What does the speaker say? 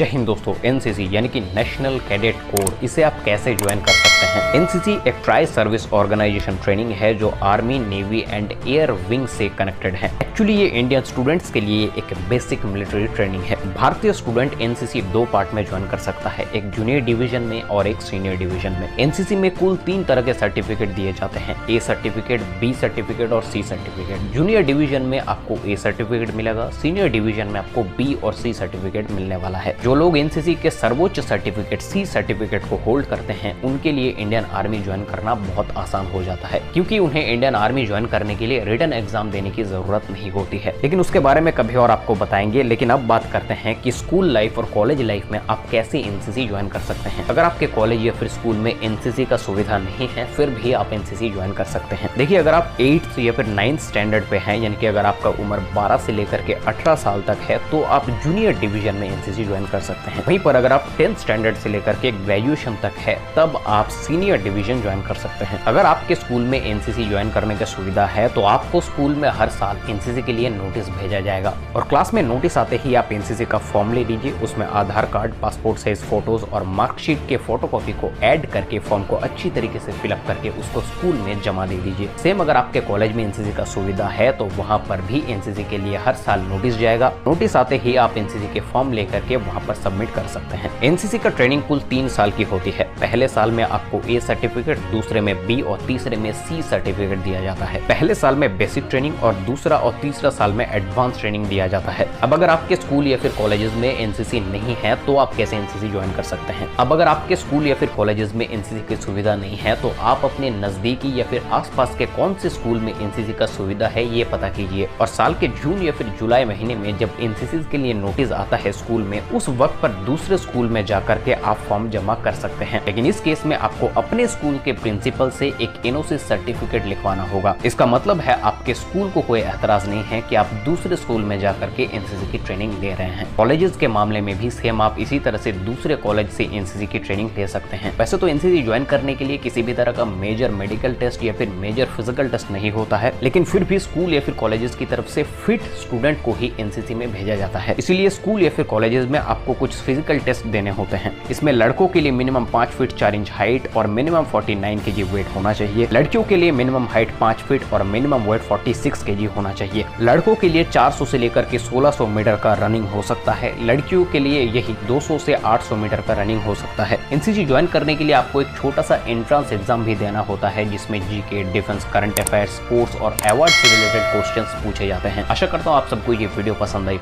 जय हिंद दोस्तों। एनसीसी यानी कि नेशनल कैडेट कोर, इसे आप कैसे ज्वाइन कर सकते हैं। एनसीसी एक ट्राई सर्विस ऑर्गेनाइजेशन ट्रेनिंग है जो army, navy and air wing से कनेक्टेड है। एक्चुअली ये इंडियन स्टूडेंट्स के लिए एक बेसिक मिलिट्री ट्रेनिंग है। भारतीय स्टूडेंट एनसीसी 2 पार्ट में ज्वाइन कर सकता है, एक जूनियर डिवीजन में और एक सीनियर डिवीजन में। एनसीसी में कुल 3 तरह के सर्टिफिकेट दिए जाते हैं, ए सर्टिफिकेट, बी सर्टिफिकेट और सी सर्टिफिकेट। जूनियर डिवीजन में आपको ए सर्टिफिकेट मिलेगा, सीनियर डिवीजन में आपको बी और सी सर्टिफिकेट मिलने वाला है। जो लोग एनसीसी के सर्वोच्च सर्टिफिकेट सी सर्टिफिकेट को होल्ड करते हैं उनके लिए इंडियन आर्मी ज्वाइन करना बहुत आसान हो जाता है, क्योंकि उन्हें इंडियन आर्मी ज्वाइन करने के लिए रिटन एग्जाम देने की जरूरत नहीं होती है। लेकिन उसके बारे में कभी और आपको बताएंगे। लेकिन अब बात करते हैं कि स्कूल लाइफ और कॉलेज लाइफ में आप कैसे एनसीसी ज्वाइन कर सकते हैं। अगर आपके कॉलेज या फिर स्कूल में एनसीसी का सुविधा नहीं है फिर भी आप एनसीसी ज्वाइन कर सकते हैं। देखिए, अगर आप 8th या फिर 9th स्टैंडर्ड पे हैं, यानी कि अगर आपका उम्र 12 से लेकर के 18 साल तक है, तो आप जूनियर डिवीजन में एनसीसी ज्वाइन कर सकते हैं। वहीं पर अगर आप 10th स्टैंडर्ड से लेकर के ग्रेजुएशन तक है तब आप सीनियर डिवीजन ज्वाइन कर सकते हैं। अगर आपके स्कूल में एनसीसी ज्वाइन करने की सुविधा है तो आपको स्कूल में हर साल एनसीसी के लिए नोटिस भेजा जाएगा और क्लास में नोटिस आते ही आप एनसीसी का फॉर्म ले लीजिए। उसमें आधार कार्ड, पासपोर्ट साइज फोटोज और मार्कशीट के फोटोकॉपी को ऐड करके फॉर्म को अच्छी तरीके से फिलअप करके उसको स्कूल में जमा दे दीजिए। सेम अगर आपके कॉलेज में एनसीसी का सुविधा है तो वहाँ पर भी एनसीसी के लिए हर साल नोटिस जाएगा। नोटिस आते ही आप एनसीसी के फॉर्म लेकर के वहाँ पर सबमिट कर सकते हैं। एनसीसी का ट्रेनिंग कुल 3 साल की होती है। पहले साल में आपको ए सर्टिफिकेट, दूसरे में बी और तीसरे में सी सर्टिफिकेट दिया जाता है। पहले साल में बेसिक ट्रेनिंग और दूसरा और तीसरा साल में एडवांस ट्रेनिंग दिया जाता है। अब अगर आपके स्कूल या फिर कॉलेजेस में एनसीसी नहीं है तो आप कैसे एनसीसी ज्वाइन कर सकते हैं। अब अगर आपके स्कूल या फिर कॉलेजेस में एनसीसी की सुविधा नहीं है तो आप अपने नजदीकी या फिर आसपास के कौन से स्कूल में एनसीसी का सुविधा है ये पता कीजिए और साल के जून या फिर जुलाई महीने में जब एनसीसी के लिए नोटिस आता है स्कूल में, उस वक्त पर दूसरे स्कूल में जाकर के आप फॉर्म जमा कर सकते हैं। लेकिन इस केस में आपको अपने स्कूल के प्रिंसिपल से एक एनओसी सर्टिफिकेट लिखवाना होगा। इसका मतलब है आपके स्कूल को कोई एतराज नहीं है कि आप दूसरे स्कूल में जाकर के एनसीसी की ट्रेनिंग ले रहे हैं। कॉलेजेस के मामले में भी सेम, आप इसी तरह से दूसरे कॉलेज से एनसीसी की ट्रेनिंग ले सकते हैं। वैसे तो एनसीसी ज्वाइन करने के लिए किसी भी तरह का मेजर मेडिकल टेस्ट या फिर मेजर फिजिकल टेस्ट नहीं होता है, लेकिन फिर भी स्कूल या फिर कॉलेजेस की तरफ से फिट स्टूडेंट को ही एनसीसी में भेजा जाता है। इसीलिए स्कूल या फिर कॉलेजेस में आपको कुछ फिजिकल टेस्ट देने होते हैं। इसमें लड़कों के लिए मिनिमम 5 फीट 4 इंच हाइट और मिनिमम 49 केजी वेट होना चाहिए। लड़कियों के लिए मिनिमम हाइट 5 फीट और मिनिमम वेट 46 केजी होना चाहिए। लड़कों के लिए 400 से लेकर के 1600 मीटर का रनिंग हो सकता है। लड़कियों के लिए यही 200 से 800 मीटर का रनिंग हो सकता है। एनसीसी ज्वाइन करने के लिए आपको एक छोटा सा एंट्रेंस एग्जाम भी देना होता है, जिसमें GK, defence, current affairs, sports और अवार्ड से रिलेटेड क्वेश्चंस पूछे जाते हैं। आशा करता हूँ आप सबको ये वीडियो पसंद आई।